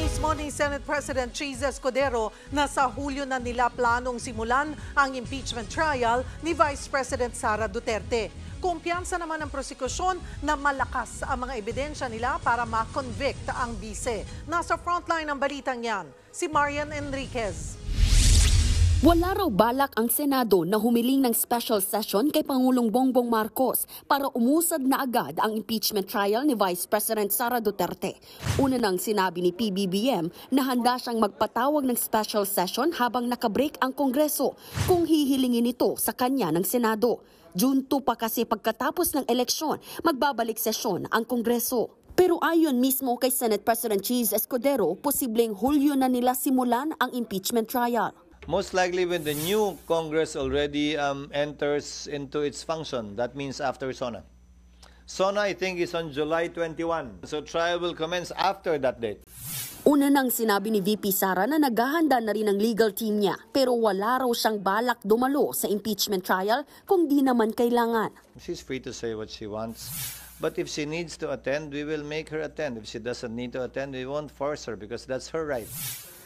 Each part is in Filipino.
mismo ni Senate President Cheese Escudero na sa Hulyo na nila planong simulan ang impeachment trial ni Vice President Sara Duterte. Kumpiyansa naman ng prosekusyon na malakas ang mga ebidensya nila para ma-convict ang bise. Nasa frontline ng balitang yan, si Marian Enriquez. Wala raw balak ang Senado na humiling ng special session kay Pangulong Bongbong Marcos para umusad na agad ang impeachment trial ni Vice President Sara Duterte. Una nang sinabi ni PBBM na handa siyang magpatawag ng special session habang nakabreak ang Kongreso kung hihilingin ito sa kanya ng Senado. June 2 pa kasi pagkatapos ng eleksyon, magbabalik sesyon ang Kongreso. Pero ayon mismo kay Senate President Cheese Escudero, posibleng Hulyo na nila simulan ang impeachment trial. Most likely when the new Congress already enters into its function, that means after SONA. SONA, I think, is on July 21. So trial will commence after that date. Una nang sinabi ni VP Sara na naghahanda na rin ang legal team niya, pero wala raw siyang balak dumalo sa impeachment trial kung di naman kailangan. She's free to say what she wants. But if she needs to attend, we will make her attend. If she doesn't need to attend, we won't force her because that's her right.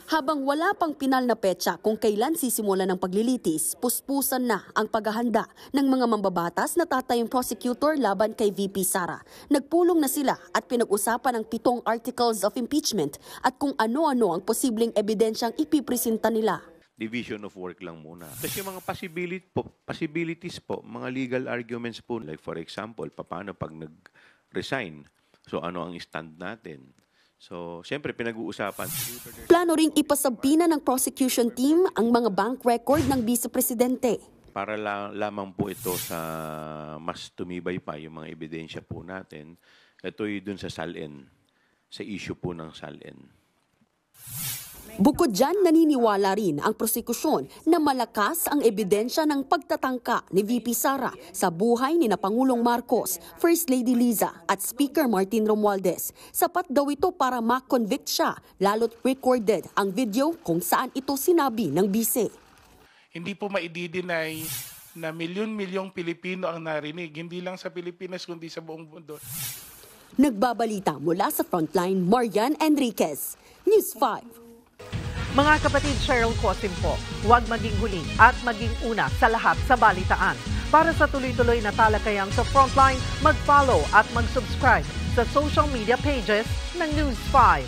Habang wala pang pinal na petsa kung kailan sisimulan ng paglilitis, puspusan na ang paghahanda ng mga mambabatas na tatayong prosecutor laban kay VP Sara. Nagpulong na sila at pinag-usapan ang 7 articles of impeachment at kung ano-ano ang posibleng ebidensyang ipipresenta nila. Division of work lang muna. Kasi yung mga possibilities po, mga legal arguments po, like for example, paano pag nag-resign? So ano ang stand natin? So, siyempre, pinag-uusapan. Plano ring ipasabina ng prosecution team ang mga bank record ng Vice-Presidente. Para lamang po ito sa mas tumibay pa yung mga ebidensya po natin, ito'y dun sa SALN, sa issue po ng SALN. Bukod dyan, naniniwala rin ang prosekusyon na malakas ang ebidensya ng pagtatangka ni VP Sara sa buhay ni Pangulong Marcos, First Lady Liza at Speaker Martin Romualdez. Sapat daw ito para ma-convict siya, lalo't recorded ang video kung saan ito sinabi ng bise. Hindi po maidideny na milyon-milyong Pilipino ang narinig, hindi lang sa Pilipinas kundi sa buong mundo. Nagbabalita mula sa frontline, Marian Enriquez, News 5. Mga kapatid, Cheryl Cosim po, huwag maging huli at maging una sa lahat sa balitaan. Para sa tuloy-tuloy na talakayang sa Frontline, mag-follow at mag-subscribe sa social media pages ng News 5.